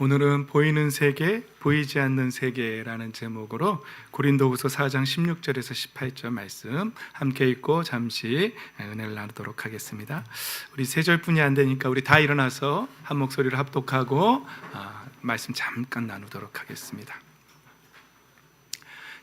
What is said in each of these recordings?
오늘은 보이는 세계, 보이지 않는 세계라는 제목으로 고린도후서 4장 16절에서 18절 말씀 함께 읽고 잠시 은혜를 나누도록 하겠습니다. 우리 세 절뿐이 안 되니까 우리 다 일어나서 한 목소리로 합독하고 말씀 잠깐 나누도록 하겠습니다.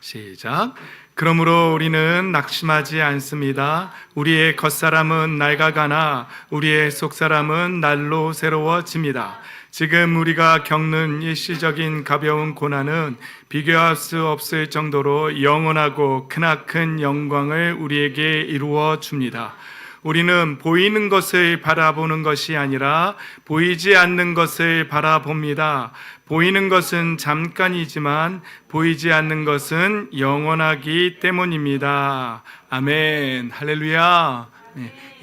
시작. 그러므로 우리는 낙심하지 않습니다. 우리의 겉사람은 낡아가나 우리의 속사람은 날로 새로워집니다. 지금 우리가 겪는 일시적인 가벼운 고난은 비교할 수 없을 정도로 영원하고 크나큰 영광을 우리에게 이루어 줍니다. 우리는 보이는 것을 바라보는 것이 아니라 보이지 않는 것을 바라봅니다. 보이는 것은 잠깐이지만 보이지 않는 것은 영원하기 때문입니다. 아멘. 할렐루야.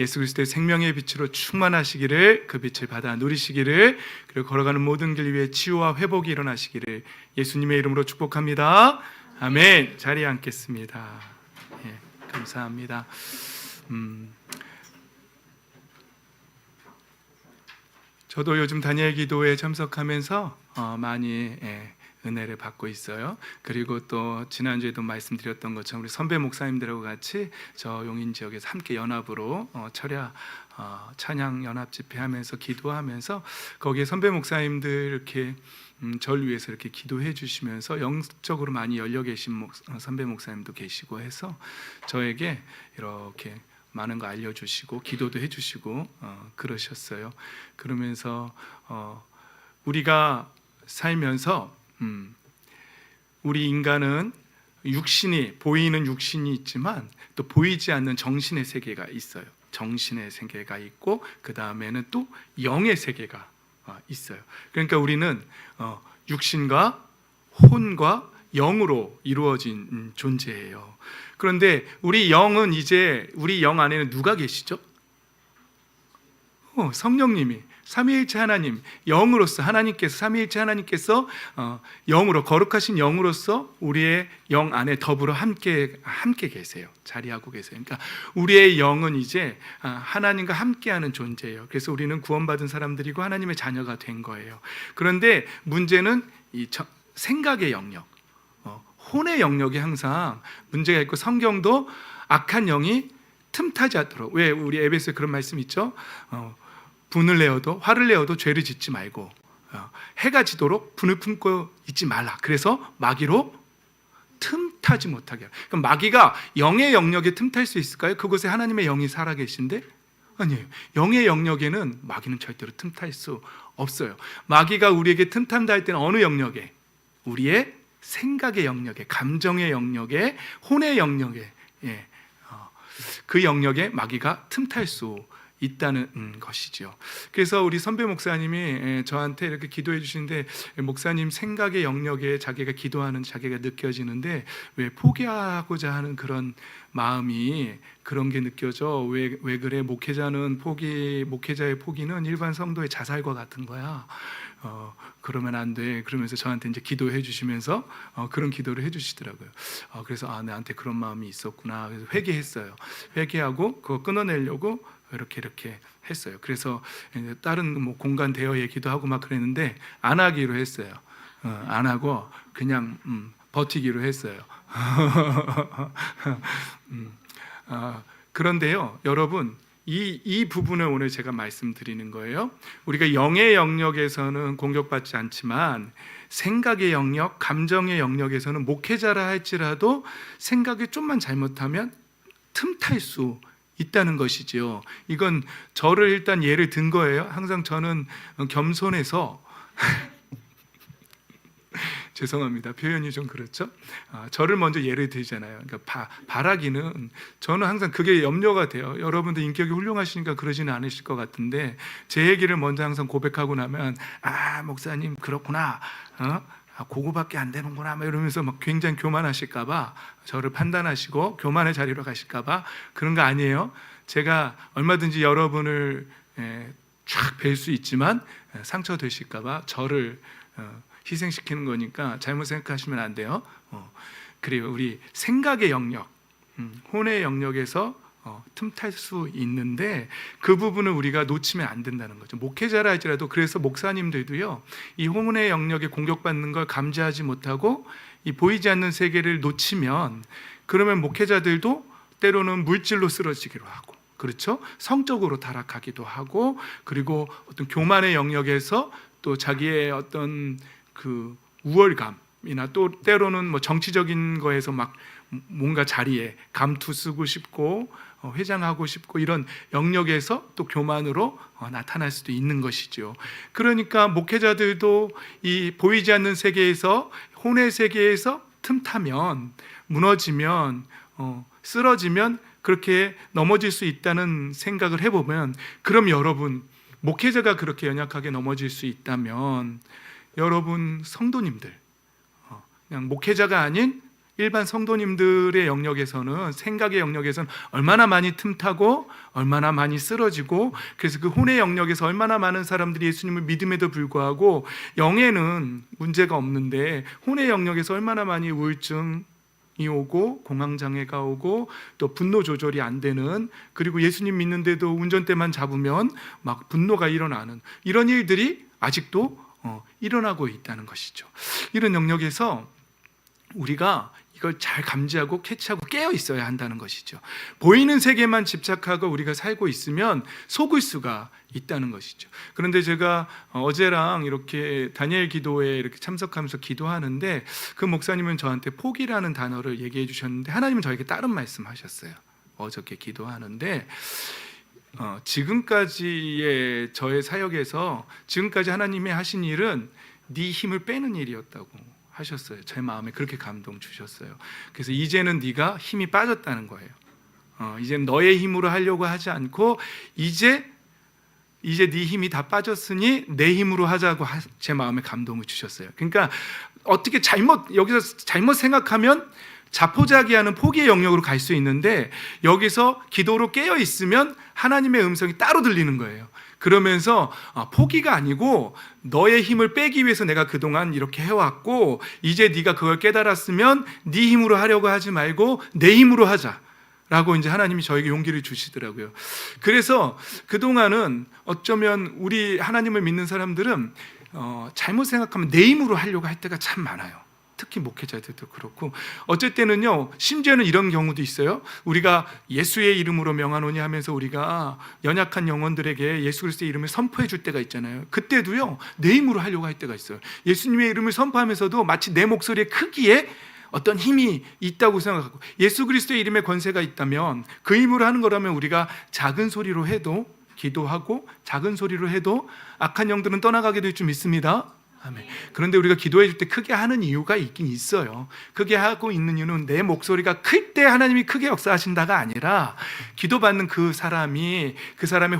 예수 그리스도의 생명의 빛으로 충만하시기를, 그 빛을 받아 누리시기를, 그리고 걸어가는 모든 길 위에 치유와 회복이 일어나시기를 예수님의 이름으로 축복합니다. 아멘. 자리에 앉겠습니다. 감사합니다. 저도 요즘 다니엘 기도에 참석하면서 많이 은혜를 받고 있어요. 그리고 또 지난주에도 말씀드렸던 것처럼 우리 선배 목사님들하고 같이 저 용인 지역에서 함께 연합으로 철야 찬양 연합 집회하면서 기도하면서 거기에 선배 목사님들 이렇게 절 위해서 이렇게 기도해 주시면서 영적으로 많이 열려 계신 선배 목사님도 계시고 해서 저에게 이렇게 많은 거 알려주시고 기도도 해주시고 그러셨어요. 그러면서 우리가 살면서 우리 인간은 육신이, 보이는 육신이 있지만 또 보이지 않는 정신의 세계가 있어요. 정신의 세계가 있고 그 다음에는 또 영의 세계가 있어요. 그러니까 우리는 육신과 혼과 영으로 이루어진 존재예요. 그런데 우리 영은 이제 우리 영 안에는 누가 계시죠? 성령님이, 삼위일체 하나님, 영으로서 하나님께서, 삼위일체 하나님께서 영으로, 거룩하신 영으로서 우리의 영 안에 더불어 함께 계세요. 자리하고 계세요. 그러니까 우리의 영은 이제 하나님과 함께하는 존재예요. 그래서 우리는 구원받은 사람들이고 하나님의 자녀가 된 거예요. 그런데 문제는 이 생각의 영역, 혼의 영역이 항상 문제가 있고, 성경도 악한 영이 틈타지 않도록, 왜 우리 에베소에 그런 말씀 있죠? 분을 내어도, 화를 내어도 죄를 짓지 말고 해가 지도록 분을 품고 있지 말라. 그래서 마귀로 틈타지 못하게 하라. 그럼 마귀가 영의 영역에 틈탈 수 있을까요? 그곳에 하나님의 영이 살아계신데? 아니에요. 영의 영역에는 마귀는 절대로 틈탈 수 없어요. 마귀가 우리에게 틈탄다 할 때는 어느 영역에? 우리의 생각의 영역에, 감정의 영역에, 혼의 영역에, 그 영역에 마귀가 틈탈 수 있다는 것이죠. 그래서 우리 선배 목사님이 저한테 이렇게 기도해 주시는데, 목사님 생각의 영역에 자기가 기도하는 자기가 느껴지는데 왜 포기하고자 하는 그런 마음이, 그런 게 느껴져? 왜 그래? 목회자의 포기는 일반 성도의 자살과 같은 거야. 그러면 안 돼. 그러면서 저한테 이제 기도해 주시면서 그런 기도를 해 주시더라고요. 그래서 나한테 그런 마음이 있었구나. 그래서 회개했어요. 회개하고 그거 끊어내려고 이렇게 했어요. 그래서 다른 공간 대여 얘기도 하고 막 그랬는데 안 하기로 했어요. 안 하고 그냥 버티기로 했어요. 그런데요, 여러분, 이 부분을 오늘 제가 말씀드리는 거예요. 우리가 영의 영역에서는 공격받지 않지만 생각의 영역, 감정의 영역에서는 목회자라 할지라도 생각이 좀만 잘못하면 틈탈 수 있다는 것이죠. 이건 저를 일단 예를 든 거예요. 항상 저는 겸손해서 죄송합니다. 표현이 좀 그렇죠? 저를 먼저 예를 들잖아요. 그러니까 바라기는 저는 항상 그게 염려가 돼요. 여러분들 인격이 훌륭하시니까 그러지는 않으실 것 같은데 제 얘기를 먼저 항상 고백하고 나면 목사님 그렇구나. 그거밖에 안 되는구나 막 이러면서 막 굉장히 교만하실까봐, 저를 판단하시고 교만의 자리로 가실까봐 그런 거 아니에요. 제가 얼마든지 여러분을 쫙 뵐 수 있지만 상처되실까봐 저를 희생시키는 거니까 잘못 생각하시면 안 돼요. 그리고 우리 생각의 영역, 혼의 영역에서 틈탈 수 있는데 그 부분을 우리가 놓치면 안 된다는 거죠. 목회자라 할지라도 그래서 목사님들도요, 이 혼의 영역에 공격받는 걸 감지하지 못하고 이 보이지 않는 세계를 놓치면 그러면 목회자들도 때로는 물질로 쓰러지기로 하고, 그렇죠? 성적으로 타락하기도 하고, 그리고 어떤 교만의 영역에서 또 자기의 어떤 그 우월감이나 또 때로는 뭐 정치적인 거에서 막 뭔가 자리에 감투 쓰고 싶고 회장하고 싶고 이런 영역에서 또 교만으로 나타날 수도 있는 것이죠. 그러니까 목회자들도 이 보이지 않는 세계에서, 혼의 세계에서 틈타면, 무너지면, 쓰러지면 그렇게 넘어질 수 있다는 생각을 해보면, 그럼 여러분, 목회자가 그렇게 연약하게 넘어질 수 있다면 여러분 성도님들, 그냥 목회자가 아닌 일반 성도님들의 영역에서는, 생각의 영역에서는 얼마나 많이 틈타고 얼마나 많이 쓰러지고, 그래서 그 혼의 영역에서 얼마나 많은 사람들이 예수님을 믿음에도 불구하고 영에는 문제가 없는데 혼의 영역에서 얼마나 많이 우울증이 오고 공황장애가 오고 또 분노 조절이 안 되는, 그리고 예수님 믿는데도 운전대만 잡으면 막 분노가 일어나는 이런 일들이 아직도 일어나고 있다는 것이죠. 이런 영역에서 우리가 이걸 잘 감지하고 캐치하고 깨어 있어야 한다는 것이죠. 보이는 세계만 집착하고 우리가 살고 있으면 속을 수가 있다는 것이죠. 그런데 제가 어제랑 이렇게 다니엘 기도에 이렇게 참석하면서 기도하는데 그 목사님은 저한테 포기라는 단어를 얘기해 주셨는데 하나님은 저에게 다른 말씀하셨어요. 어저께 기도하는데 지금까지의 저의 사역에서 지금까지 하나님이 하신 일은 네 힘을 빼는 일이었다고 하셨어요. 제 마음에 그렇게 감동 주셨어요. 그래서 이제는 네가 힘이 빠졌다는 거예요. 이제는 너의 힘으로 하려고 하지 않고 이제 네 힘이 다 빠졌으니 내 힘으로 하자고 제 마음에 감동을 주셨어요. 그러니까 어떻게 여기서 잘못 생각하면 자포자기하는 포기의 영역으로 갈 수 있는데, 여기서 기도로 깨어 있으면 하나님의 음성이 따로 들리는 거예요. 그러면서 포기가 아니고 너의 힘을 빼기 위해서 내가 그동안 이렇게 해왔고 이제 네가 그걸 깨달았으면 네 힘으로 하려고 하지 말고 내 힘으로 하자라고 이제 하나님이 저에게 용기를 주시더라고요. 그래서 그동안은 어쩌면 우리 하나님을 믿는 사람들은 잘못 생각하면 내 힘으로 하려고 할 때가 참 많아요. 특히 목회자들도 그렇고, 어쩔 때는요, 심지어는 이런 경우도 있어요. 우리가 예수의 이름으로 명하노니 하면서 우리가 연약한 영혼들에게 예수 그리스도의 이름을 선포해 줄 때가 있잖아요. 그때도요, 내 힘으로 하려고 할 때가 있어요. 예수님의 이름을 선포하면서도 마치 내 목소리의 크기에 어떤 힘이 있다고 생각하고, 예수 그리스도의 이름에 권세가 있다면 그 힘으로 하는 거라면 우리가 작은 소리로 해도, 기도하고 작은 소리로 해도 악한 영들은 떠나가게 될 줄 믿습니다. 아멘. 그런데 우리가 기도해 줄 때 크게 하는 이유가 있긴 있어요. 크게 하고 있는 이유는 내 목소리가 클 때 하나님이 크게 역사하신다가 아니라 기도받는 그 사람의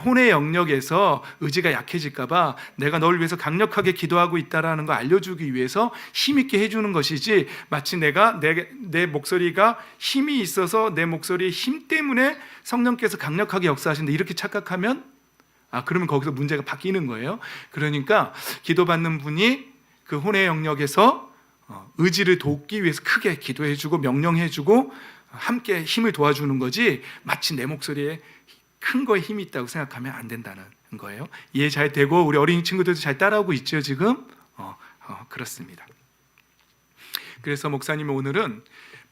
혼의 영역에서 의지가 약해질까 봐 내가 너를 위해서 강력하게 기도하고 있다라는 거 알려주기 위해서 힘있게 해주는 것이지, 마치 내가 내 목소리가 힘이 있어서 내 목소리의 힘 때문에 성령께서 강력하게 역사하신다 이렇게 착각하면 그러면 거기서 문제가 바뀌는 거예요. 그러니까 기도받는 분이 그 혼의 영역에서 의지를 돕기 위해서 크게 기도해주고 명령해주고 함께 힘을 도와주는 거지, 마치 내 목소리에 큰 거에 힘이 있다고 생각하면 안 된다는 거예요. 이해 잘 되고 우리 어린이 친구들도 잘 따라오고 있죠 지금? 그렇습니다. 그래서 목사님은 오늘은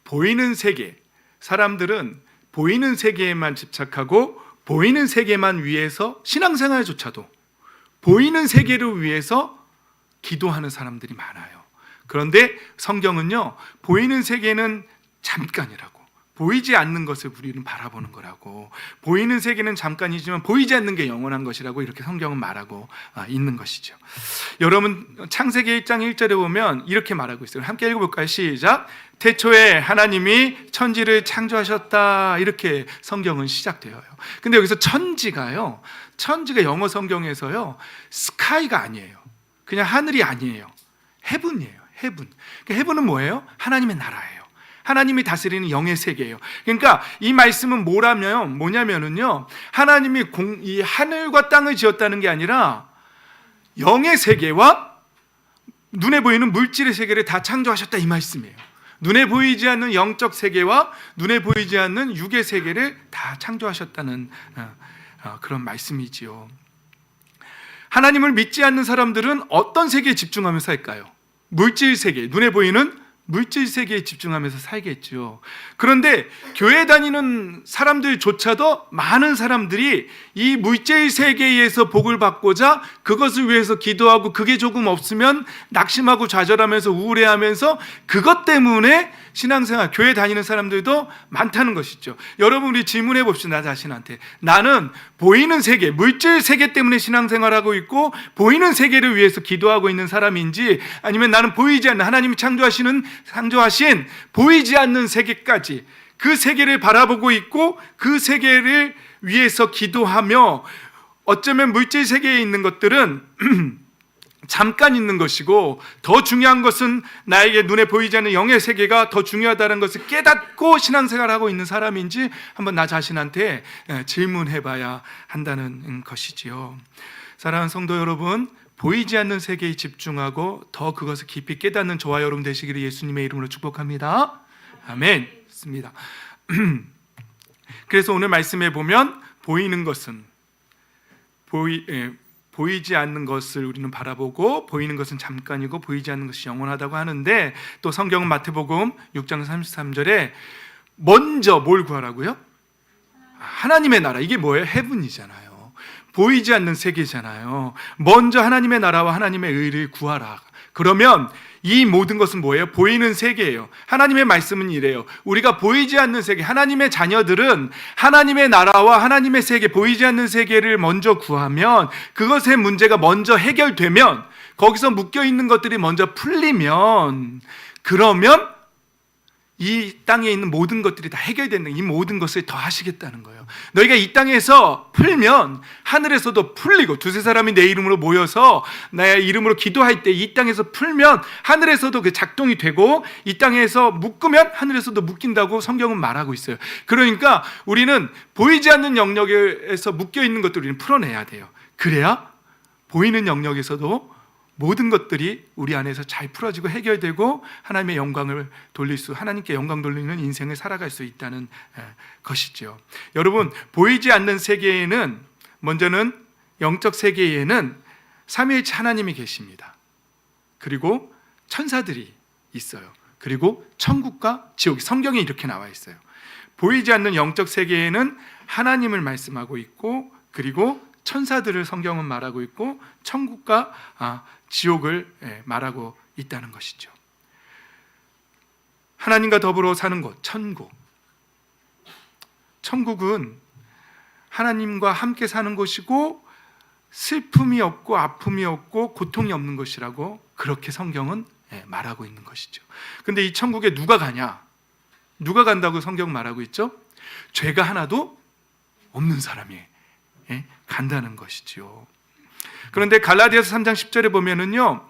보이는 세계, 사람들은 보이는 세계에만 집착하고 보이는 세계만 위해서 신앙생활조차도 보이는 세계를 위해서 기도하는 사람들이 많아요. 그런데 성경은요, 보이는 세계는 잠깐이라고, 보이지 않는 것을 우리는 바라보는 거라고, 보이는 세계는 잠깐이지만 보이지 않는 게 영원한 것이라고 이렇게 성경은 말하고 있는 것이죠. 여러분 창세기 1장 1절에 보면 이렇게 말하고 있어요. 함께 읽어볼까요? 시작. 태초에 하나님이 천지를 창조하셨다, 이렇게 성경은 시작되어요. 근데 여기서 천지가 영어 성경에서요 스카이가 아니에요. 그냥 하늘이 아니에요. 헤븐이에요. 헤븐. 그러니까 헤븐은 뭐예요? 하나님의 나라예요. 하나님이 다스리는 영의 세계예요. 그러니까 이 말씀은 뭐냐면은요, 하나님이 이 하늘과 땅을 지었다는 게 아니라 영의 세계와 눈에 보이는 물질의 세계를 다 창조하셨다 이 말씀이에요. 눈에 보이지 않는 영적 세계와 눈에 보이지 않는 육의 세계를 다 창조하셨다는 그런 말씀이지요. 하나님을 믿지 않는 사람들은 어떤 세계에 집중하면서 살까요? 물질 세계, 눈에 보이는 물질 세계에 집중하면서 살겠죠. 그런데 교회 다니는 사람들조차도 많은 사람들이 이 물질 세계에서 복을 받고자 그것을 위해서 기도하고 그게 조금 없으면 낙심하고 좌절하면서 우울해하면서 그것 때문에 신앙생활, 교회 다니는 사람들도 많다는 것이죠. 여러분, 우리 질문해 봅시다. 나 자신한테. 나는 보이는 세계, 물질 세계 때문에 신앙생활하고 있고 보이는 세계를 위해서 기도하고 있는 사람인지, 아니면 나는 보이지 않는 하나님이 창조하신 보이지 않는 세계까지 그 세계를 바라보고 있고 그 세계를 위해서 기도하며, 어쩌면 물질 세계에 있는 것들은 잠깐 있는 것이고 더 중요한 것은 나에게 눈에 보이지 않는 영의 세계가 더 중요하다는 것을 깨닫고 신앙생활을 하고 있는 사람인지 한번 나 자신한테 질문해 봐야 한다는 것이지요. 사랑하는 성도 여러분, 보이지 않는 세계에 집중하고 더 그것을 깊이 깨닫는 저와 여러분 되시기를 예수님의 이름으로 축복합니다. 아멘. 좋습니다. 그래서 오늘 말씀에 보면 보이는 것은 보이지 않는 것을 우리는 바라보고 보이는 것은 잠깐이고 보이지 않는 것이 영원하다고 하는데, 또 성경은 마태복음 6장 33절에 먼저 뭘 구하라고요? 하나님의 나라. 이게 뭐예요? 헤븐이잖아요. 보이지 않는 세계잖아요. 먼저 하나님의 나라와 하나님의 의를 구하라. 그러면 이 모든 것은 뭐예요? 보이는 세계예요. 하나님의 말씀은 이래요. 우리가 보이지 않는 세계, 하나님의 자녀들은 하나님의 나라와 하나님의 세계, 보이지 않는 세계를 먼저 구하면, 그것의 문제가 먼저 해결되면, 거기서 묶여있는 것들이 먼저 풀리면, 그러면 이 땅에 있는 모든 것들이 다 해결되는, 이 모든 것을 더 하시겠다는 거예요. 너희가 이 땅에서 풀면 하늘에서도 풀리고, 두세 사람이 내 이름으로 모여서 나의 이름으로 기도할 때 이 땅에서 풀면 하늘에서도 그 작동이 되고, 이 땅에서 묶으면 하늘에서도 묶인다고 성경은 말하고 있어요. 그러니까 우리는 보이지 않는 영역에서 묶여있는 것들을 우리는 풀어내야 돼요. 그래야 보이는 영역에서도 모든 것들이 우리 안에서 잘 풀어지고 해결되고 하나님의 영광을 하나님께 영광 돌리는 인생을 살아갈 수 있다는 것이죠. 여러분, 보이지 않는 세계에는, 먼저는 영적 세계에는 삼위일체 하나님이 계십니다. 그리고 천사들이 있어요. 그리고 천국과 지옥, 성경에 이렇게 나와 있어요. 보이지 않는 영적 세계에는 하나님을 말씀하고 있고, 그리고 천사들을 성경은 말하고 있고, 천국과 지옥을 말하고 있다는 것이죠. 하나님과 더불어 사는 곳, 천국. 천국은 하나님과 함께 사는 곳이고 슬픔이 없고 아픔이 없고 고통이 없는 것이라고 그렇게 성경은 말하고 있는 것이죠. 근데 이 천국에 누가 가냐? 누가 간다고 성경 말하고 있죠? 죄가 하나도 없는 사람이 간다는 것이지요. 그런데 갈라디아서 3장 10절에 보면은요,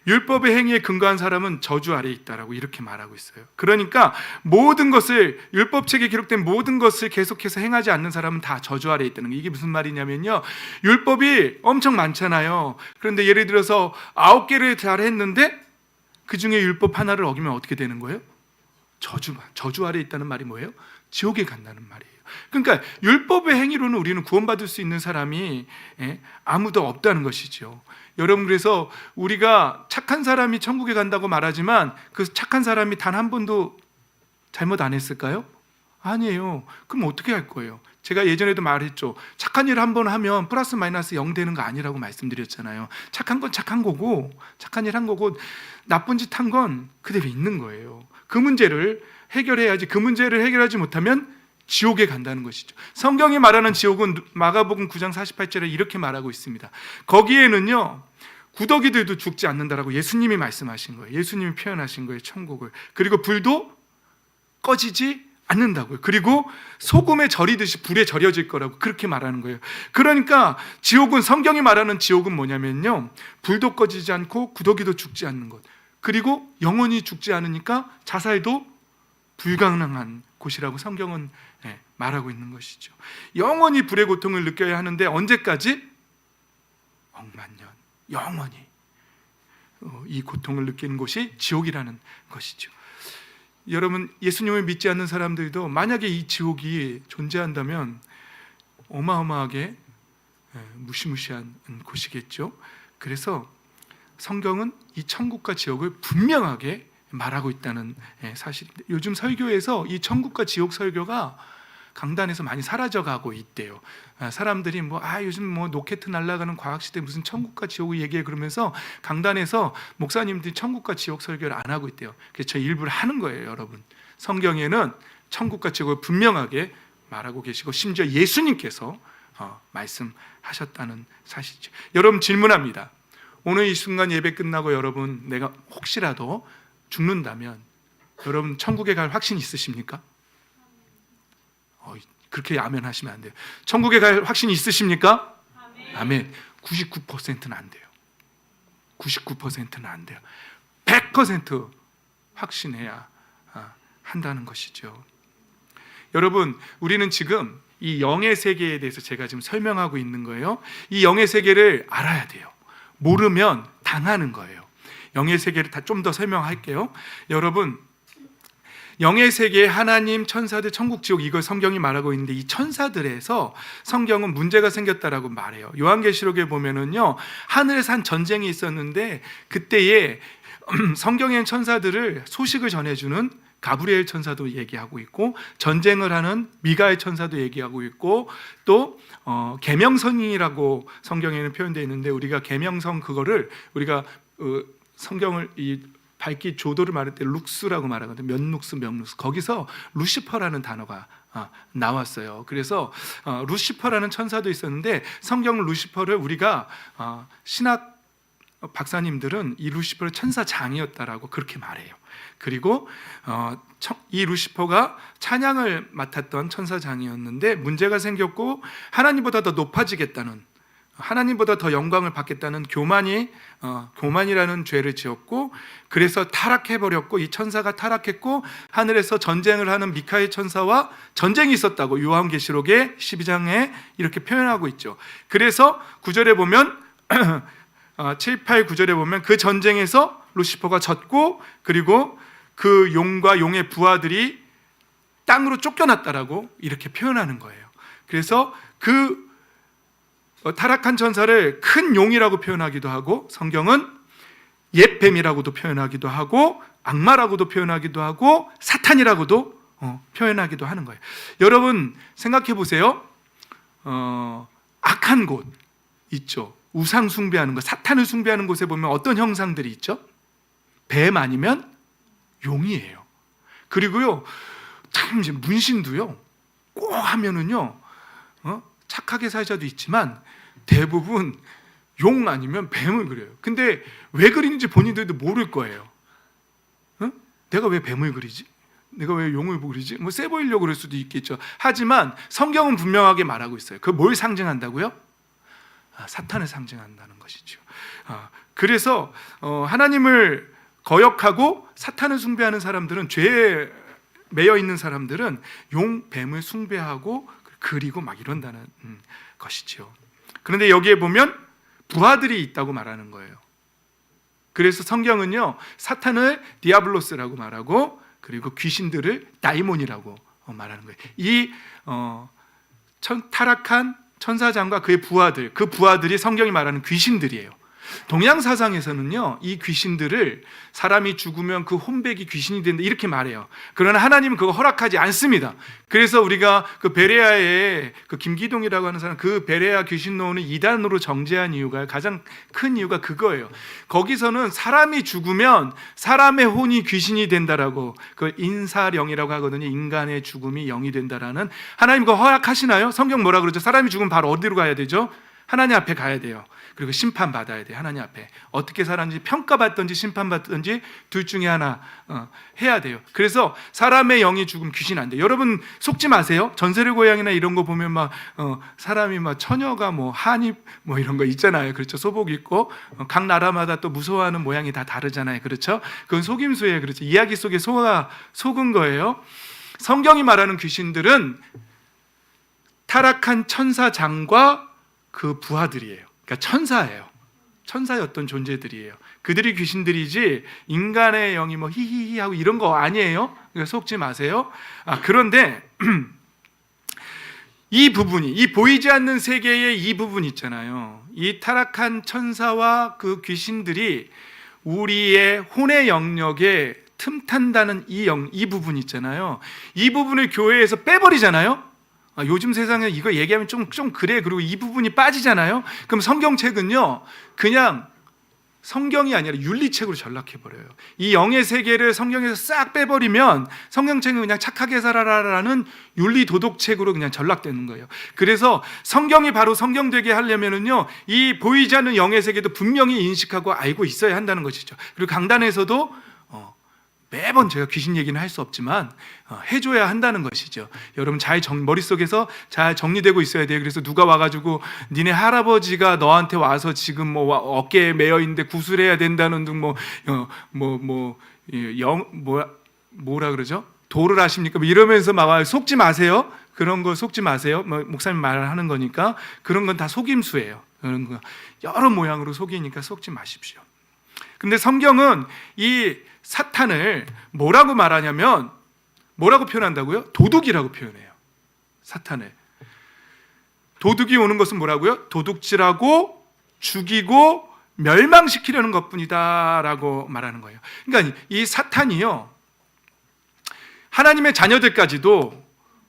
율법의 행위에 근거한 사람은 저주 아래에 있다라고 이렇게 말하고 있어요. 그러니까 모든 것을, 율법책에 기록된 모든 것을 계속해서 행하지 않는 사람은 다 저주 아래에 있다는 거예요. 이게 무슨 말이냐면요, 율법이 엄청 많잖아요. 그런데 예를 들어서 9개를 잘 했는데 그 중에 율법 하나를 어기면 어떻게 되는 거예요? 저주 아래에 있다는 말이 뭐예요? 지옥에 간다는 말이에요. 그러니까 율법의 행위로는 우리는 구원받을 수 있는 사람이 아무도 없다는 것이죠. 여러분, 그래서 우리가 착한 사람이 천국에 간다고 말하지만 그 착한 사람이 단 한 번도 잘못 안 했을까요? 아니에요. 그럼 어떻게 할 거예요? 제가 예전에도 말했죠. 착한 일을 한 번 하면 플러스 마이너스 0 되는 거 아니라고 말씀드렸잖아요. 착한 건 착한 거고, 착한 일 한 거고, 나쁜 짓 한 건 그대로 있는 거예요. 그 문제를 해결해야지. 그 문제를 해결하지 못하면 지옥에 간다는 것이죠. 성경이 말하는 지옥은 마가복음 9장 48절에 이렇게 말하고 있습니다. 거기에는요, 구더기들도 죽지 않는다라고 예수님이 말씀하신 거예요. 예수님이 표현하신 거예요, 천국을. 그리고 불도 꺼지지 않는다고요. 그리고 소금에 절이듯이 불에 절여질 거라고 그렇게 말하는 거예요. 그러니까 지옥은, 성경이 말하는 지옥은 뭐냐면요, 불도 꺼지지 않고 구더기도 죽지 않는 것, 그리고 영원히 죽지 않으니까 자살도 불가능한 곳이라고 성경은 말하고 있는 것이죠. 영원히 불의 고통을 느껴야 하는데 언제까지? 억만년, 영원히 이 고통을 느끼는 곳이 지옥이라는 것이죠. 여러분 예수님을 믿지 않는 사람들도 만약에 이 지옥이 존재한다면 어마어마하게 무시무시한 곳이겠죠. 그래서 성경은 이 천국과 지옥을 분명하게 말하고 있다는 사실입니다. 요즘 설교에서 이 천국과 지옥 설교가 강단에서 많이 사라져가고 있대요. 사람들이 요즘 로켓 날아가는 과학시대 무슨 천국과 지옥을 얘기해 그러면서 강단에서 목사님들이 천국과 지옥 설교를 안 하고 있대요. 그래서 저 일부러 하는 거예요, 여러분. 성경에는 천국과 지옥을 분명하게 말하고 계시고 심지어 예수님께서 말씀하셨다는 사실이죠. 여러분 질문합니다. 오늘 이 순간 예배 끝나고 여러분 내가 혹시라도 죽는다면 여러분 천국에 갈 확신 있으십니까? 그렇게 아멘 하시면 안 돼요. 천국에 갈 확신 있으십니까? 아멘. 99%는 안 돼요. 99%는 안 돼요. 100% 확신해야 한다는 것이죠. 여러분 우리는 지금 이 영의 세계에 대해서 제가 지금 설명하고 있는 거예요. 이 영의 세계를 알아야 돼요. 모르면 당하는 거예요. 영의 세계를 좀 더 설명할게요. 여러분 영의 세계에 하나님, 천사들, 천국, 지옥 이걸 성경이 말하고 있는데 이 천사들에서 성경은 문제가 생겼다라고 말해요. 요한계시록에 보면은요 하늘에서 한 전쟁이 있었는데 그때에 성경의 천사들을 소식을 전해주는 가브리엘 천사도 얘기하고 있고 전쟁을 하는 미가엘 천사도 얘기하고 있고 또 계명성이라고 성경에는 표현되어 있는데 우리가 계명성 그거를 우리가 성경을 이 밝기 조도를 말할 때 룩스라고 말하거든요. 면룩스, 명룩스. 거기서 루시퍼라는 단어가 나왔어요. 그래서 루시퍼라는 천사도 있었는데 성경 루시퍼를 우리가 신학 박사님들은 이 루시퍼를 천사장이었다라고 그렇게 말해요. 그리고 이 루시퍼가 찬양을 맡았던 천사장이었는데 문제가 생겼고 하나님보다 더 높아지겠다는 하나님보다 더 영광을 받겠다는 교만이라는 죄를 지었고 그래서 타락해버렸고 이 천사가 타락했고 하늘에서 전쟁을 하는 미카엘 천사와 전쟁이 있었다고 요한계시록의 12장에 이렇게 표현하고 있죠. 그래서 9절에 보면 7, 8, 9절에 보면 그 전쟁에서 루시퍼가 졌고 그리고 그 용과 용의 부하들이 땅으로 쫓겨났다라고 이렇게 표현하는 거예요. 그래서 그 타락한 천사를 큰 용이라고 표현하기도 하고 성경은 옛 뱀이라고도 표현하기도 하고 악마라고도 표현하기도 하고 사탄이라고도 표현하기도 하는 거예요. 여러분 생각해 보세요. 악한 곳 있죠. 우상 숭배하는 것, 사탄을 숭배하는 곳에 보면 어떤 형상들이 있죠? 뱀 아니면 용이에요. 그리고요 참 이제 문신도요 꼭 하면은요 착하게 살자도 있지만 대부분 용 아니면 뱀을 그려요. 근데 왜 그리는지 본인들도 모를 거예요. 내가 왜 뱀을 그리지? 내가 왜 용을 그리지? 세 보이려고 그럴 수도 있겠죠. 하지만 성경은 분명하게 말하고 있어요. 그 뭘 상징한다고요? 사탄을 상징한다는 것이죠. 그래서 하나님을 거역하고 사탄을 숭배하는 사람들은 죄에 매여 있는 사람들은 용, 뱀을 숭배하고 그리고 막 이런다는 것이죠. 그런데 여기에 보면 부하들이 있다고 말하는 거예요. 그래서 성경은요 사탄을 디아블로스라고 말하고 그리고 귀신들을 다이몬이라고 말하는 거예요. 이 타락한 천사장과 그의 부하들, 그 부하들이 성경이 말하는 귀신들이에요. 동양 사상에서는요 이 귀신들을 사람이 죽으면 그 혼백이 귀신이 된다 이렇게 말해요. 그러나 하나님은 그거 허락하지 않습니다. 그래서 우리가 그 베레아의 그 김기동이라고 하는 사람 그 베레아 귀신 노는 이단으로 정죄한 이유가 가장 큰 이유가 그거예요. 거기서는 사람이 죽으면 사람의 혼이 귀신이 된다라고 그 인사령이라고 하거든요. 인간의 죽음이 영이 된다라는 하나님 그거 허락하시나요? 성경 뭐라 그러죠? 사람이 죽으면 바로 어디로 가야 되죠? 하나님 앞에 가야 돼요. 그리고 심판받아야 돼요. 하나님 앞에 어떻게 살았는지 평가받든지 심판받든지 둘 중에 하나 해야 돼요. 그래서 사람의 영이 죽으면 귀신 안 돼요. 여러분 속지 마세요. 전설의 고향이나 이런 거 보면 막 사람이 막 처녀가 뭐 한입 뭐 이런 거 있잖아요. 그렇죠. 소복 입고 각 나라마다 또 무서워하는 모양이 다 다르잖아요. 그렇죠. 그건 속임수예요. 그렇죠. 이야기 속에 속은 거예요. 성경이 말하는 귀신들은 타락한 천사장과 그 부하들이에요. 그러니까 천사예요. 천사였던 존재들이에요. 그들이 귀신들이지 인간의 영이 뭐 히히히 하고 이런 거 아니에요. 속지 마세요. 그런데 이 부분이, 이 보이지 않는 세계의 이 부분 있잖아요. 이 타락한 천사와 그 귀신들이 우리의 혼의 영역에 틈탄다는 이 부분 있잖아요. 이 부분을 교회에서 빼버리잖아요. 요즘 세상에 이거 얘기하면 좀 그래. 그리고 이 부분이 빠지잖아요. 그럼 성경책은요, 그냥 성경이 아니라 윤리책으로 전락해버려요. 이 영의 세계를 성경에서 싹 빼버리면 성경책은 그냥 착하게 살아라라는 윤리 도덕책으로 그냥 전락되는 거예요. 그래서 성경이 바로 성경 되게 하려면은요, 이 보이지 않는 영의 세계도 분명히 인식하고 알고 있어야 한다는 것이죠. 그리고 강단에서도 매번 제가 귀신 얘기는 할 수 없지만 해줘야 한다는 것이죠. 여러분 머릿속에서 잘 정리되고 있어야 돼요. 그래서 누가 와가지고 니네 할아버지가 너한테 와서 지금 뭐 어깨에 매여 있는데 구술해야 된다는 등 뭐라 그러죠? 도를 하십니까? 뭐 이러면서 막 속지 마세요. 그런 거 속지 마세요. 목사님 말하는 거니까 그런 건 다 속임수예요. 그런 거 여러 모양으로 속이니까 속지 마십시오. 근데 성경은 이 사탄을 뭐라고 말하냐면, 뭐라고 표현한다고요? 도둑이라고 표현해요. 사탄을. 도둑이 오는 것은 뭐라고요? 도둑질하고 죽이고 멸망시키려는 것뿐이다 라고 말하는 거예요. 그러니까 이 사탄이요, 하나님의 자녀들까지도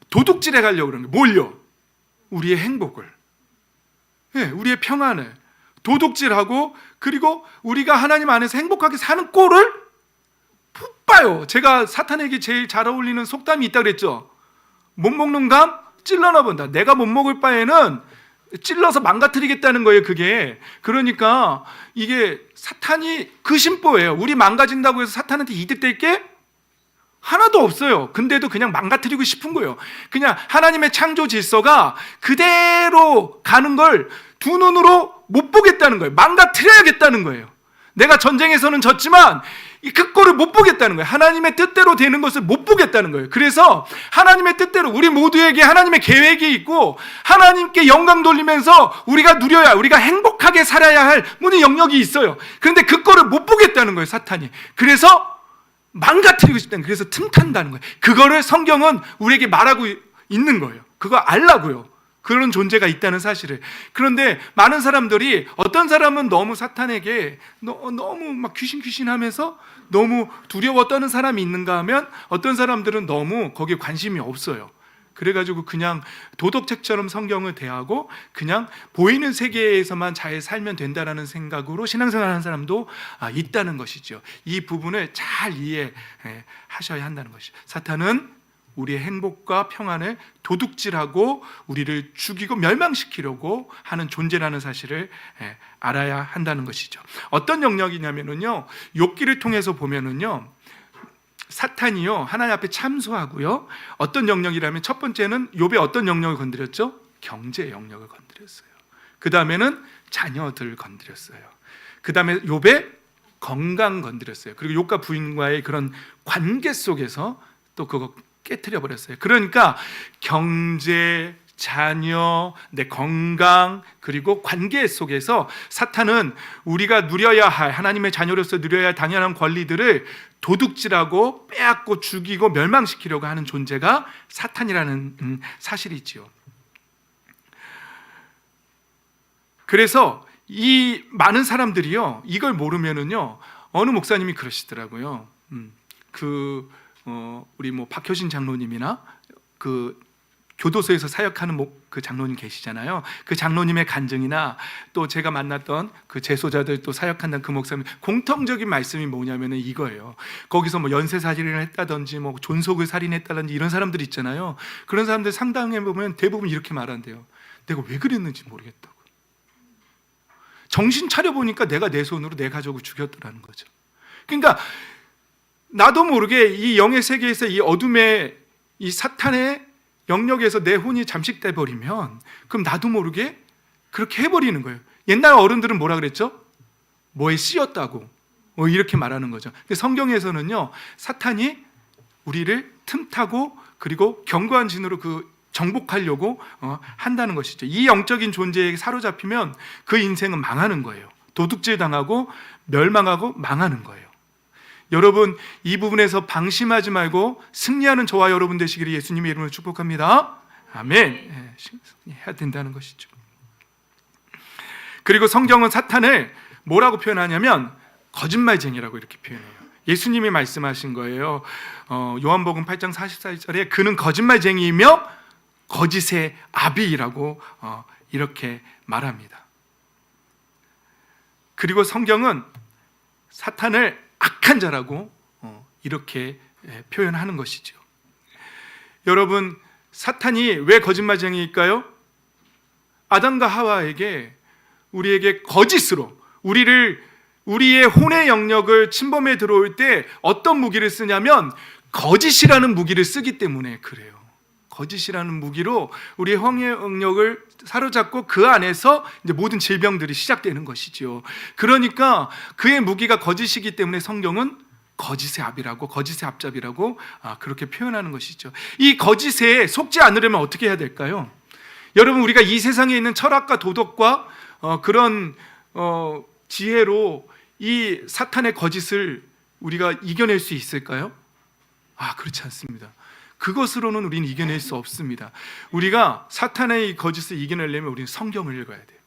도둑질해 가려고 그러는 거예요. 뭘요? 우리의 행복을, 우리의 평안을 도둑질하고, 그리고 우리가 하나님 안에서 행복하게 사는 꼴을 푹 봐요. 제가 사탄에게 제일 잘 어울리는 속담이 있다고 그랬죠. 못 먹는 감 찔러나 본다. 내가 못 먹을 바에는 찔러서 망가뜨리겠다는 거예요, 그게. 그러니까 이게 사탄이 그 심보예요. 우리 망가진다고 해서 사탄한테 이득될 게 하나도 없어요. 근데도 그냥 망가뜨리고 싶은 거예요. 그냥 하나님의 창조 질서가 그대로 가는 걸 두 눈으로 못 보겠다는 거예요. 망가뜨려야겠다는 거예요. 내가 전쟁에서는 졌지만 그 꼴을 못 보겠다는 거예요. 하나님의 뜻대로 되는 것을 못 보겠다는 거예요. 그래서 하나님의 뜻대로 우리 모두에게 하나님의 계획이 있고 하나님께 영광 돌리면서 우리가 누려야, 우리가 행복하게 살아야 할 모든 영역이 있어요. 그런데 그 꼴을 못 보겠다는 거예요, 사탄이. 그래서 망가뜨리고 싶다는 거예요. 그래서 틈탄다는 거예요. 그거를 성경은 우리에게 말하고 있는 거예요. 그거 알라고요. 그런 존재가 있다는 사실을. 그런데 많은 사람들이, 어떤 사람은 너무 사탄에게 너무 막 귀신하면서 너무 두려워 떠는 사람이 있는가 하면, 어떤 사람들은 너무 거기에 관심이 없어요. 그래가지고 그냥 도덕책처럼 성경을 대하고 그냥 보이는 세계에서만 잘 살면 된다라는 생각으로 신앙생활하는 사람도 있다는 것이죠. 이 부분을 잘 이해하셔야 한다는 것이죠. 사탄은 우리의 행복과 평안을 도둑질하고 우리를 죽이고 멸망시키려고 하는 존재라는 사실을 알아야 한다는 것이죠. 어떤 영역이냐면요, 욥기를 통해서 보면은요, 사탄이요 하나님 앞에 참소하고요, 어떤 영역이라면 첫 번째는 욥의 어떤 영역을 건드렸죠? 경제 영역을 건드렸어요. 그 다음에는 자녀들 건드렸어요. 그 다음에 욥의 건강 건드렸어요. 그리고 욥과 부인과의 그런 관계 속에서 또 그거 깨트려 버렸어요. 그러니까 경제, 자녀, 내 건강, 그리고 관계 속에서 사탄은 우리가 누려야 할, 하나님의 자녀로서 누려야 할 당연한 권리들을 도둑질하고 빼앗고 죽이고 멸망시키려고 하는 존재가 사탄이라는 사실이지요. 그래서 이 많은 사람들이요, 이걸 모르면은요, 어느 목사님이 그러시더라고요. 우리 박효신 장로님이나 그 교도소에서 사역하는 그 장로님 계시잖아요. 그 장로님의 간증이나 또 제가 만났던 그 재소자들 또 사역한다는 그 목사님, 공통적인 말씀이 뭐냐면은 이거예요. 거기서 뭐 연쇄살인을 했다든지 뭐 존속을 살인했다든지 이런 사람들 있잖아요. 그런 사람들 상당히 보면 대부분 이렇게 말한대요. 내가 왜 그랬는지 모르겠다고. 정신 차려 보니까 내가 내 손으로 내 가족을 죽였더라는 거죠. 그러니까 나도 모르게 이 영의 세계에서 이 어둠의 이 사탄의 영역에서 내 혼이 잠식돼 버리면, 그럼 나도 모르게 그렇게 해버리는 거예요. 옛날 어른들은 뭐라 그랬죠? 뭐에 씌었다고 이렇게 말하는 거죠. 근데 성경에서는요, 사탄이 우리를 틈타고 그리고 견고한 진으로 그 정복하려고 한다는 것이죠. 이 영적인 존재에게 사로잡히면 그 인생은 망하는 거예요. 도둑질 당하고 멸망하고 망하는 거예요. 여러분, 이 부분에서 방심하지 말고 승리하는 저와 여러분 되시기를 예수님의 이름으로 축복합니다. 아멘. 해야 된다는 것이죠. 그리고 성경은 사탄을 뭐라고 표현하냐면 거짓말쟁이라고 이렇게 표현해요. 예수님이 말씀하신 거예요. 요한복음 8장 44절에 그는 거짓말쟁이이며 거짓의 아비라고 이렇게 말합니다. 그리고 성경은 사탄을 악한 자라고 이렇게 표현하는 것이죠. 여러분, 사탄이 왜 거짓말쟁이일까요? 아담과 하와에게 우리에게 거짓으로 우리의 혼의 영역을 침범해 들어올 때 어떤 무기를 쓰냐면 거짓이라는 무기를 쓰기 때문에 그래요. 거짓이라는 무기로 우리의 혼의 영역을 사로잡고 그 안에서 이제 모든 질병들이 시작되는 것이죠. 그러니까 그의 무기가 거짓이기 때문에 성경은 거짓의 압이라고, 거짓의 앞잡이라고 그렇게 표현하는 것이죠. 이 거짓에 속지 않으려면 어떻게 해야 될까요? 여러분, 우리가 이 세상에 있는 철학과 도덕과 그런 지혜로 이 사탄의 거짓을 우리가 이겨낼 수 있을까요? 그렇지 않습니다. 그것으로는 우리는 이겨낼 수 없습니다. 우리가 사탄의 거짓을 이겨내려면 우리는 성경을 읽어야 돼요.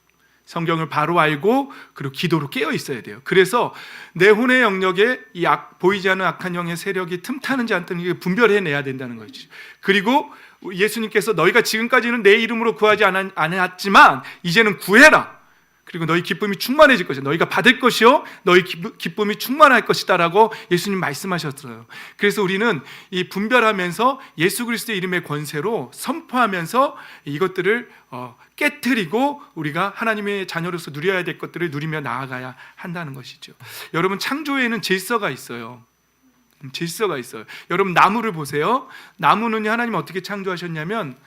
성경을 바로 알고 그리고 기도로 깨어 있어야 돼요. 그래서 내 혼의 영역에 이 보이지 않는 악한 영의 세력이 틈타는지 안 타는지 분별해내야 된다는 거죠. 그리고 예수님께서 너희가 지금까지는 내 이름으로 구하지 않았지만 이제는 구해라. 그리고 너희 기쁨이 충만해질 것이다. 너희가 받을 것이요 너희 기쁨이 충만할 것이다 라고 예수님 말씀하셨어요. 그래서 우리는 이 분별하면서 예수 그리스도의 이름의 권세로 선포하면서 이것들을 깨트리고 우리가 하나님의 자녀로서 누려야 될 것들을 누리며 나아가야 한다는 것이죠. 여러분, 창조에는 질서가 있어요. 질서가 있어요. 여러분, 나무를 보세요. 나무는 하나님 어떻게 창조하셨냐면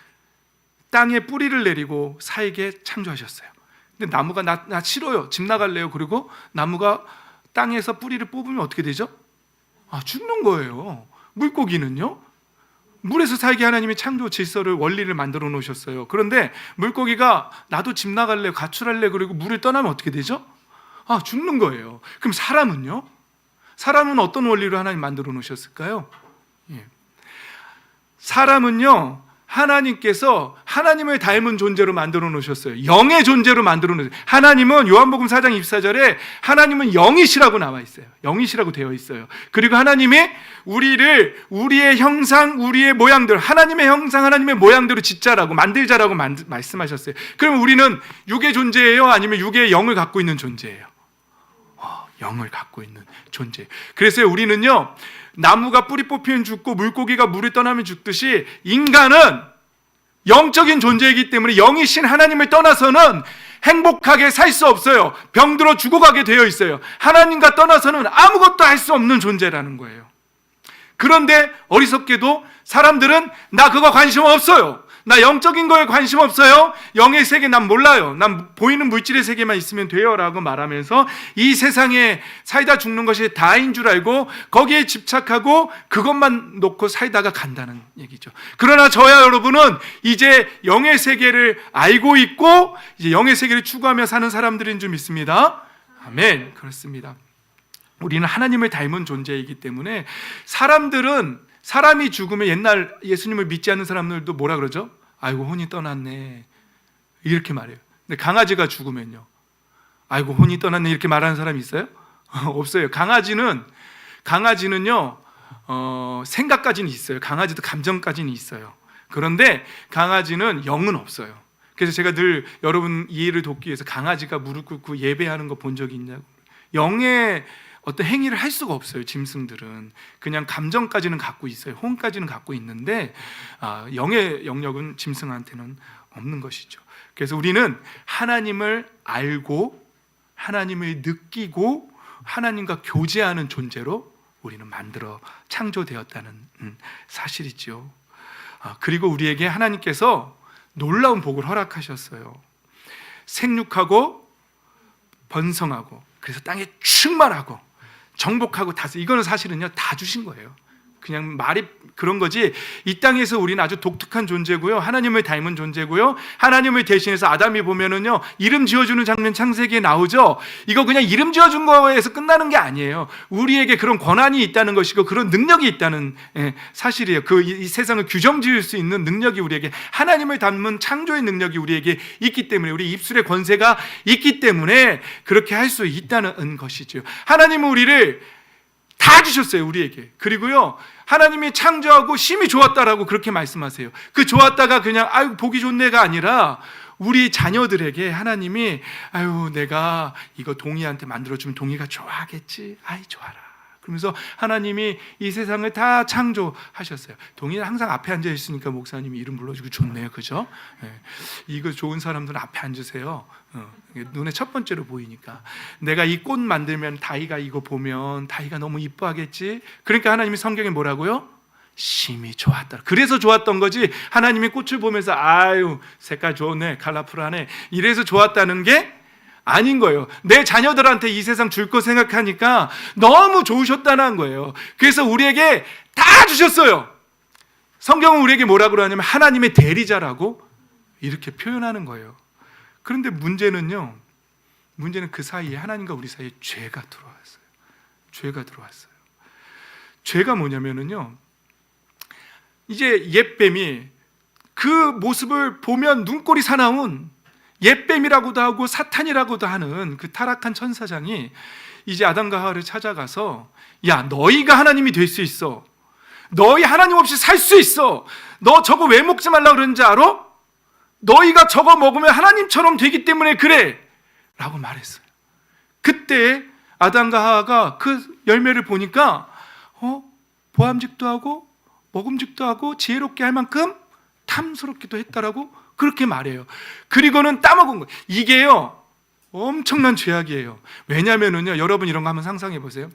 땅에 뿌리를 내리고 살게 창조하셨어요. 근데 나무가 나 싫어요, 집 나갈래요. 그리고 나무가 땅에서 뿌리를 뽑으면 어떻게 되죠? 죽는 거예요. 물고기는요, 물에서 살게 하나님이 창조 질서를, 원리를 만들어 놓으셨어요. 그런데 물고기가 나도 집 나갈래, 가출할래, 그리고 물을 떠나면 어떻게 되죠? 죽는 거예요. 그럼 사람은요? 사람은 어떤 원리로 하나님 만들어 놓으셨을까요? 사람은요, 하나님께서 하나님을 닮은 존재로 만들어 놓으셨어요. 영의 존재로 만들어 놓으셨어요. 하나님은 요한복음 4장 24절에 하나님은 영이시라고 나와 있어요. 영이시라고 되어 있어요. 그리고 하나님이 우리의 형상, 우리의 모양대로, 하나님의 형상, 하나님의 모양대로 짓자라고, 만들자라고 말씀하셨어요. 그럼 우리는 육의 존재예요? 아니면 육의 영을 갖고 있는 존재예요? 영을 갖고 있는 존재. 그래서 우리는요, 나무가 뿌리 뽑히면 죽고 물고기가 물을 떠나면 죽듯이 인간은 영적인 존재이기 때문에 영이신 하나님을 떠나서는 행복하게 살 수 없어요. 병들어 죽어가게 되어 있어요. 하나님과 떠나서는 아무것도 할 수 없는 존재라는 거예요. 그런데 어리석게도 사람들은 나 그거 관심 없어요, 나 영적인 거에 관심 없어요, 영의 세계 난 몰라요, 난 보이는 물질의 세계만 있으면 돼요 라고 말하면서 이 세상에 살다 죽는 것이 다인 줄 알고 거기에 집착하고 그것만 놓고 살다가 간다는 얘기죠. 그러나 저야 여러분은 이제 영의 세계를 알고 있고 이제 영의 세계를 추구하며 사는 사람들인 줄 믿습니다. 아멘. 그렇습니다. 우리는 하나님을 닮은 존재이기 때문에 사람이 죽으면 옛날 예수님을 믿지 않는 사람들도 뭐라 그러죠? 아이고 혼이 떠났네 이렇게 말해요. 근데 강아지가 죽으면요, 아이고 혼이 떠났네 이렇게 말하는 사람이 있어요? 없어요. 강아지는요 생각까지는 있어요. 강아지도 감정까지는 있어요. 그런데 강아지는 영은 없어요. 그래서 제가 늘 여러분 이해를 돕기 위해서 강아지가 무릎 꿇고 예배하는 거 본 적이 있냐고. 영의 어떤 행위를 할 수가 없어요. 짐승들은 그냥 감정까지는 갖고 있어요. 혼까지는 갖고 있는데 영의 영역은 짐승한테는 없는 것이죠. 그래서 우리는 하나님을 알고 하나님을 느끼고 하나님과 교제하는 존재로 우리는 만들어 창조되었다는 사실이죠. 그리고 우리에게 하나님께서 놀라운 복을 허락하셨어요. 생육하고 번성하고 그래서 땅에 충만하고 정복하고 다스, 이거는 사실은요 다 주신 거예요. 그냥 말이 그런 거지. 이 땅에서 우리는 아주 독특한 존재고요, 하나님을 닮은 존재고요, 하나님을 대신해서 아담이 보면은요 이름 지어주는 장면 창세기에 나오죠. 이거 그냥 이름 지어준 거에서 끝나는 게 아니에요. 우리에게 그런 권한이 있다는 것이고 그런 능력이 있다는 사실이에요. 이 세상을 규정 지을 수 있는 능력이 우리에게, 하나님을 닮은 창조의 능력이 우리에게 있기 때문에, 우리 입술의 권세가 있기 때문에 그렇게 할 수 있다는 것이죠. 하나님은 우리를 다 주셨어요, 우리에게. 그리고요 하나님이 창조하고 심히 좋았다라고 그렇게 말씀하세요. 그 좋았다가 그냥 아유 보기 좋네가 아니라 우리 자녀들에게 하나님이 아유 내가 이거 동이한테 만들어주면 동이가 좋아하겠지, 아이 좋아라, 그러면서 하나님이 이 세상을 다 창조하셨어요. 동이는 항상 앞에 앉아 있으니까 목사님이 이름 불러주고 좋네요, 그죠? 이거 좋은 사람들은 앞에 앉으세요. 눈에 첫 번째로 보이니까. 내가 이 꽃 만들면 다이가 이거 보면 다이가 너무 이뻐하겠지. 그러니까 하나님이 성경에 뭐라고요? 심히 좋았다. 그래서 좋았던 거지, 하나님이 꽃을 보면서 아유 색깔 좋네, 컬러풀하네, 이래서 좋았다는 게 아닌 거예요. 내 자녀들한테 이 세상 줄 거 생각하니까 너무 좋으셨다는 거예요. 그래서 우리에게 다 주셨어요. 성경은 우리에게 뭐라고 그러냐면 하나님의 대리자라고 이렇게 표현하는 거예요. 그런데 문제는 그 사이에 하나님과 우리 사이에 죄가 들어왔어요. 죄가 뭐냐면요, 이제 옛뱀이 그 모습을 보면 눈꼴이 사나운 옛뱀이라고도 하고 사탄이라고도 하는 그 타락한 천사장이 이제 아담과 하와를 찾아가서 야 너희가 하나님이 될 수 있어, 너희 하나님 없이 살 수 있어, 너 저거 왜 먹지 말라 그러는지 알아? 너희가 저거 먹으면 하나님처럼 되기 때문에 그래 라고 말했어요. 그때 아담과 하와가 그 열매를 보니까 보암직도 하고 먹음직도 하고 지혜롭게 할 만큼 탐스럽기도 했다라고 그렇게 말해요. 그리고는 따먹은 거예요. 이게요 엄청난 죄악이에요. 왜냐면은요, 여러분 이런 거 한번 상상해 보세요.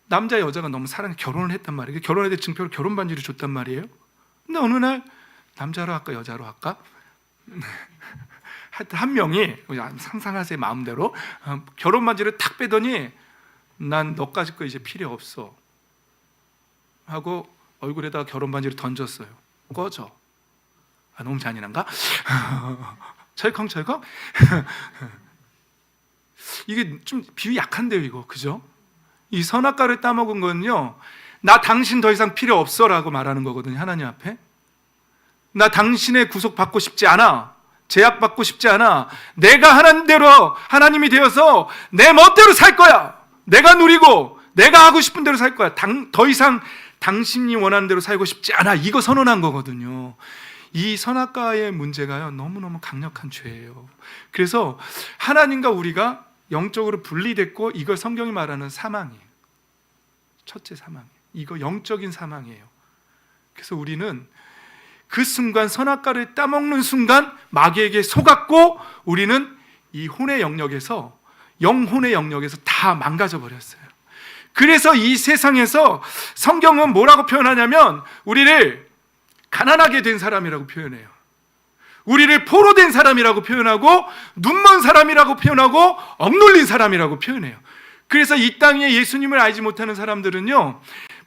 남자 여자가 너무 사랑해 결혼을 했단 말이에요. 결혼할 때 증표로 결혼 반지를 줬단 말이에요. 근데 어느 날 남자로 할까 여자로 할까? 하여튼 한 명이, 상상하세요 마음대로, 결혼 반지를 탁 빼더니 난 너까지 거 이제 필요 없어 하고 얼굴에다가 결혼 반지를 던졌어요. 꺼져. 너무 잔인한가? 철컹철컹? 이게 좀 비유 약한데요, 이거, 그죠? 이 선악과를 따먹은 건요, 나 당신 더 이상 필요 없어 라고 말하는 거거든요, 하나님 앞에. 나 당신의 구속 받고 싶지 않아, 제약 받고 싶지 않아, 내가 하나님 대로 하나님이 되어서 내 멋대로 살 거야, 내가 누리고 내가 하고 싶은 대로 살 거야, 더 이상 당신이 원하는 대로 살고 싶지 않아, 이거 선언한 거거든요. 이 선악과의 문제가요 너무너무 강력한 죄예요. 그래서 하나님과 우리가 영적으로 분리됐고, 이걸 성경이 말하는 사망이에요. 첫째 사망이에요. 이거 영적인 사망이에요. 그래서 우리는 그 순간, 선악과를 따먹는 순간 마귀에게 속았고, 우리는 이 혼의 영역에서, 영혼의 영역에서 다 망가져 버렸어요. 그래서 이 세상에서 성경은 뭐라고 표현하냐면 우리를 가난하게 된 사람이라고 표현해요. 우리를 포로된 사람이라고 표현하고, 눈먼 사람이라고 표현하고, 억눌린 사람이라고 표현해요. 그래서 이 땅에 예수님을 알지 못하는 사람들은요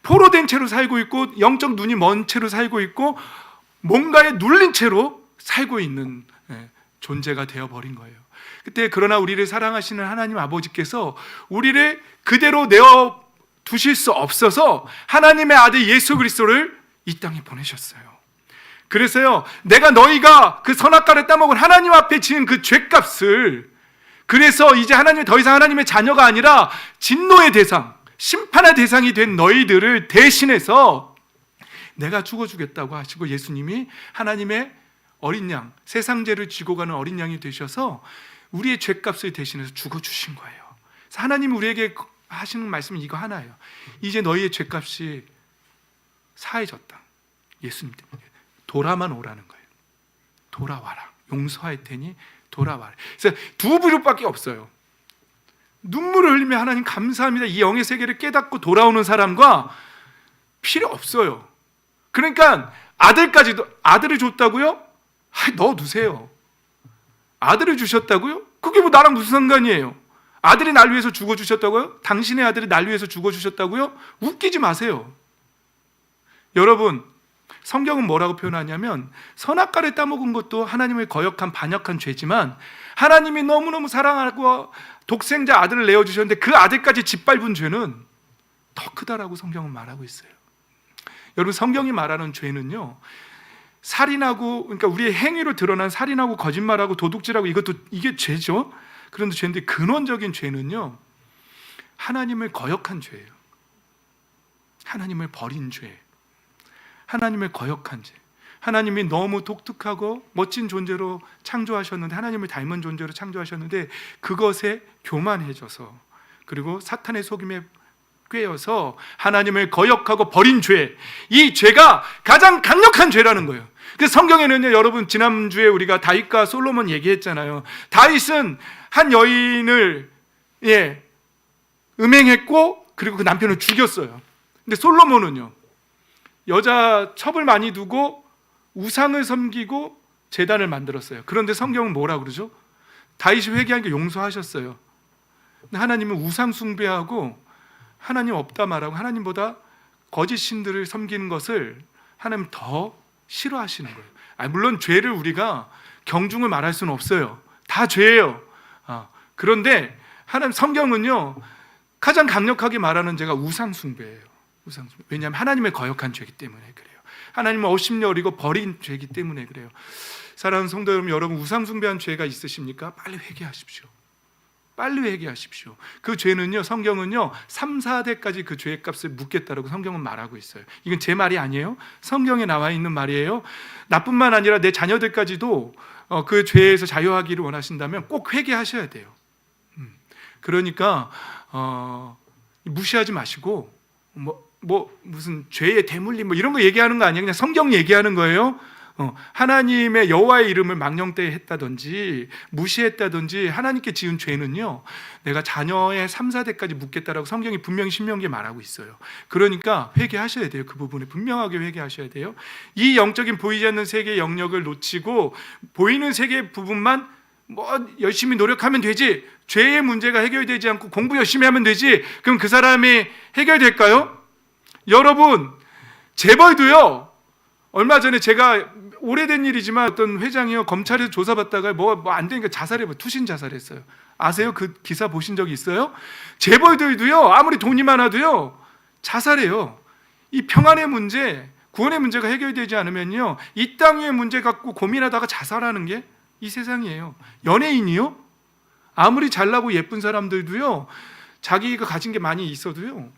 포로된 채로 살고 있고, 영적 눈이 먼 채로 살고 있고, 뭔가에 눌린 채로 살고 있는 존재가 되어버린 거예요. 그때 그러나 우리를 사랑하시는 하나님 아버지께서 우리를 그대로 내어 두실 수 없어서 하나님의 아들 예수 그리스도를 이 땅에 보내셨어요. 그래서요, 내가 너희가 그 선악과를 따먹은 하나님 앞에 지은 그 죄값을, 그래서 이제 하나님이 더 이상 하나님의 자녀가 아니라 진노의 대상, 심판의 대상이 된 너희들을 대신해서 내가 죽어주겠다고 하시고, 예수님이 하나님의 어린 양, 세상 죄를 지고 가는 어린 양이 되셔서 우리의 죄값을 대신해서 죽어주신 거예요. 그래서 하나님이 우리에게 하시는 말씀은 이거 하나예요. 이제 너희의 죄값이 사해졌다. 예수님 때문에 돌아만 오라는 거예요. 돌아와라. 용서할 테니 돌아와라. 그래서 두 부류밖에 없어요. 눈물을 흘리며 하나님 감사합니다, 이 영의 세계를 깨닫고 돌아오는 사람과 필요 없어요. 그러니까 아들까지도, 아들을 줬다고요? 넣어두세요. 아들을 주셨다고요? 그게 뭐 나랑 무슨 상관이에요? 아들이 날 위해서 죽어주셨다고요? 당신의 아들이 날 위해서 죽어주셨다고요? 웃기지 마세요. 여러분, 성경은 뭐라고 표현하냐면 선악과를 따먹은 것도 하나님을 거역한 반역한 죄지만 하나님이 너무너무 사랑하고 독생자 아들을 내어주셨는데 그 아들까지 짓밟은 죄는 더 크다라고 성경은 말하고 있어요. 여러분, 성경이 말하는 죄는요, 살인하고, 그러니까 우리의 행위로 드러난 살인하고 거짓말하고 도둑질하고 이게 죄죠. 그런데 죄인데 근원적인 죄는요, 하나님을 거역한 죄예요. 하나님을 버린 죄, 하나님을 거역한 죄. 하나님이 너무 독특하고 멋진 존재로 창조하셨는데, 하나님을 닮은 존재로 창조하셨는데 그것에 교만해져서, 그리고 사탄의 속임에 꿰어서 하나님을 거역하고 버린 죄, 이 죄가 가장 강력한 죄라는 거예요. 그래서 성경에는요, 여러분, 지난주에 우리가 다윗과 솔로몬 얘기했잖아요. 다윗은 한 여인을 음행했고 그리고 그 남편을 죽였어요. 근데 솔로몬은요, 여자 첩을 많이 두고 우상을 섬기고 제단을 만들었어요. 그런데 성경은 뭐라고 그러죠? 다윗이 회개하니까 용서하셨어요. 근데 하나님은 우상 숭배하고 하나님 없다 말하고 하나님보다 거짓 신들을 섬기는 것을 하나님 더 싫어하시는 거예요. 물론 죄를 우리가 경중을 말할 수는 없어요. 다 죄예요. 그런데 하나님 성경은요, 가장 강력하게 말하는 죄가 우상 숭배예요. 우상 숭배. 왜냐하면 하나님을 거역한 죄이기 때문에 그래요. 하나님을 업신여리고 버린 죄이기 때문에 그래요. 사랑하는 성도 여러분, 우상 숭배한 죄가 있으십니까? 빨리 회개하십시오. 빨리 회개하십시오. 그 죄는요, 성경은요 3, 4대까지 그 죄의 값을 묻겠다라고 성경은 말하고 있어요. 이건 제 말이 아니에요. 성경에 나와 있는 말이에요. 나뿐만 아니라 내 자녀들까지도 그 죄에서 자유하기를 원하신다면 꼭 회개하셔야 돼요. 그러니까 무시하지 마시고 무슨 죄의 대물림 이런 거 얘기하는 거 아니에요. 그냥 성경 얘기하는 거예요. 하나님의 여호와의 이름을 망령되이 했다든지 무시했다든지 하나님께 지은 죄는요, 내가 자녀의 3, 4대까지 묻겠다라고 성경이 분명히 신명기에 말하고 있어요. 그러니까 회개하셔야 돼요. 그 부분에 분명하게 회개하셔야 돼요. 이 영적인 보이지 않는 세계의 영역을 놓치고 보이는 세계 부분만 열심히 노력하면 되지, 죄의 문제가 해결되지 않고 공부 열심히 하면 되지, 그럼 그 사람이 해결될까요? 여러분, 재벌도요, 얼마 전에 제가 오래된 일이지만 어떤 회장이요, 검찰에서 조사받다가 안 되니까 자살해요. 투신 자살했어요. 아세요? 그 기사 보신 적이 있어요? 재벌들도요, 아무리 돈이 많아도요 자살해요. 이 평안의 문제, 구원의 문제가 해결되지 않으면요, 이 땅의 문제 갖고 고민하다가 자살하는 게 이 세상이에요. 연예인이요, 아무리 잘나고 예쁜 사람들도요, 자기가 가진 게 많이 있어도요,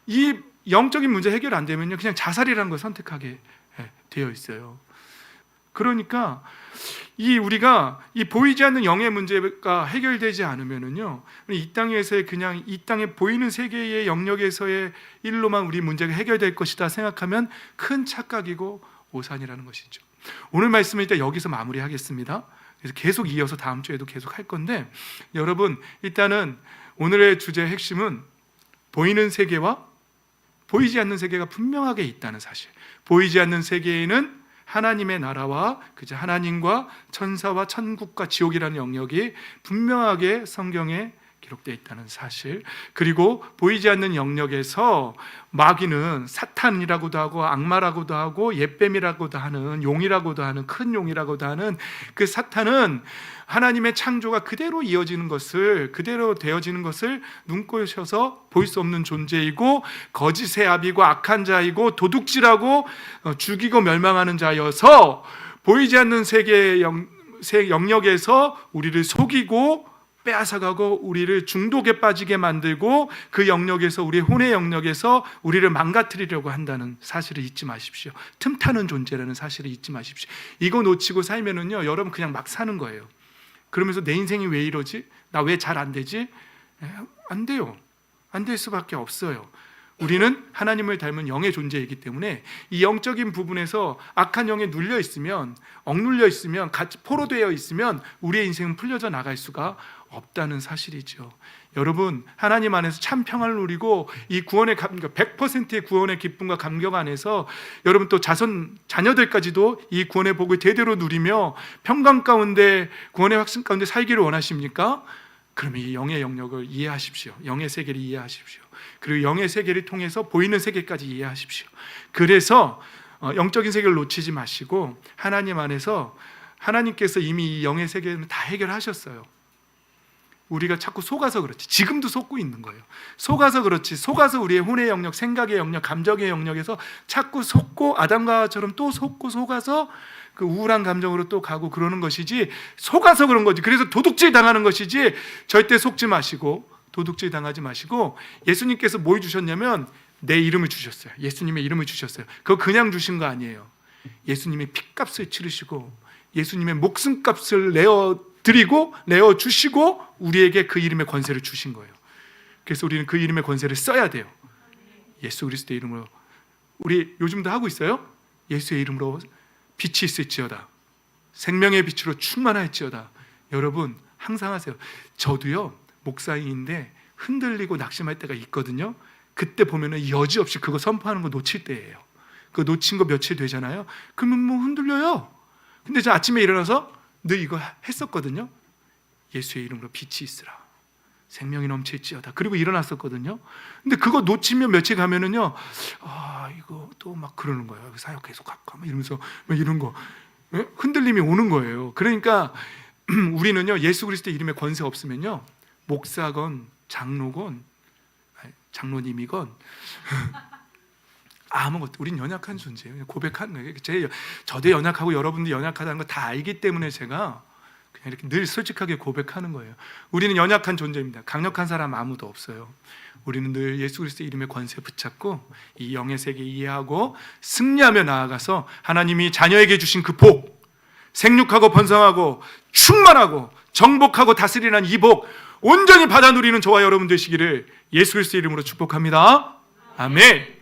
이 영적인 문제 해결 안 되면요, 그냥 자살이라는 걸 선택하게 되어 있어요. 그러니까 우리가 이 보이지 않는 영의 문제가 해결되지 않으면은요, 이 땅에서의 그냥 이 땅에 보이는 세계의 영역에서의 일로만 우리 문제가 해결될 것이다 생각하면 큰 착각이고 오산이라는 것이죠. 오늘 말씀은 일단 여기서 마무리하겠습니다. 그래서 계속 이어서 다음 주에도 계속 할 건데, 여러분, 일단은 오늘의 주제의 핵심은 보이는 세계와 보이지 않는 세계가 분명하게 있다는 사실. 보이지 않는 세계에는 하나님의 나라와 그저 하나님과 천사와 천국과 지옥이라는 영역이 분명하게 성경에 기록되어 있다는 사실, 그리고 보이지 않는 영역에서 마귀는 사탄이라고도 하고 악마라고도 하고 옛뱀이라고도 하는 용이라고도 하는 큰 용이라고도 하는 그 사탄은 하나님의 창조가 그대로 이어지는 것을, 그대로 되어지는 것을 눈꼴셔서 볼 수 없는 존재이고 거짓의 아비고 악한 자이고 도둑질하고 죽이고 멸망하는 자여서 보이지 않는 세계의 영역에서 우리를 속이고 빼앗아가고 우리를 중독에 빠지게 만들고 그 영역에서, 우리의 혼의 영역에서 우리를 망가뜨리려고 한다는 사실을 잊지 마십시오. 틈타는 존재라는 사실을 잊지 마십시오. 이거 놓치고 살면은요, 여러분 그냥 막 사는 거예요. 그러면서 내 인생이 왜 이러지? 나 왜 잘 안 되지? 안 돼요. 안 될 수밖에 없어요. 우리는 하나님을 닮은 영의 존재이기 때문에 이 영적인 부분에서 악한 영에 눌려 있으면, 억눌려 있으면, 같이 포로되어 있으면 우리의 인생은 풀려져 나갈 수가 없다는 사실이죠. 여러분, 하나님 안에서 참 평안을 누리고 이 구원의 100%의 구원의 기쁨과 감격 안에서 여러분 또 자녀들까지도 이 구원의 복을 대대로 누리며 평강 가운데, 구원의 확신 가운데 살기를 원하십니까? 그러면 이 영의 영역을 이해하십시오. 영의 세계를 이해하십시오. 그리고 영의 세계를 통해서 보이는 세계까지 이해하십시오. 그래서 영적인 세계를 놓치지 마시고 하나님 안에서 하나님께서 이미 이 영의 세계는 다 해결하셨어요. 우리가 자꾸 속아서 그렇지, 지금도 속고 있는 거예요. 속아서 그렇지, 속아서 우리의 혼의 영역, 생각의 영역, 감정의 영역에서 자꾸 속고 아담과 하와처럼 또 속고 속아서 그 우울한 감정으로 또 가고 그러는 것이지, 속아서 그런 거지. 그래서 도둑질 당하는 것이지, 절대 속지 마시고 도둑질 당하지 마시고, 예수님께서 뭘 주셨냐면 내 이름을 주셨어요. 예수님의 이름을 주셨어요. 그거 그냥 주신 거 아니에요. 예수님의 핏값을 치르시고 예수님의 목숨값을 내어드리고 내어주시고 우리에게 그 이름의 권세를 주신 거예요. 그래서 우리는 그 이름의 권세를 써야 돼요. 예수 그리스도의 이름으로. 우리 요즘도 하고 있어요. 예수의 이름으로 빛이 있을지어다, 생명의 빛으로 충만할지어다. 여러분 항상 하세요. 저도요 목사인데 흔들리고 낙심할 때가 있거든요. 그때 보면은 여지없이 그거 선포하는 거 놓칠 때예요. 그거 놓친 거 며칠 되잖아요. 그러면 뭐 흔들려요. 근데 저 아침에 일어나서 늘 이거 했었거든요. 예수의 이름으로 빛이 있으라, 생명이 넘칠지어다. 그리고 일어났었거든요. 근데 그거 놓치면 며칠 가면은요, 이거 또 막 그러는 거예요. 사역 계속 할까? 막 이러면서 막 이런 거 흔들림이 오는 거예요. 그러니까 우리는요 예수 그리스도의 이름에 권세 없으면요 목사건 장로님이건 아무것도, 우린 연약한 존재예요. 고백하는 거예요. 저도 연약하고 여러분도 연약하다는 거 다 알기 때문에 제가 그냥 이렇게 늘 솔직하게 고백하는 거예요. 우리는 연약한 존재입니다. 강력한 사람 아무도 없어요. 우리는 늘 예수 그리스도의 이름의 권세 붙잡고 이 영의 세계 이해하고 승리하며 나아가서 하나님이 자녀에게 주신 그 복, 생육하고 번성하고 충만하고 정복하고 다스리는 이 복 온전히 받아 누리는 저와 여러분 되시기를 예수 그리스도의 이름으로 축복합니다. 아멘.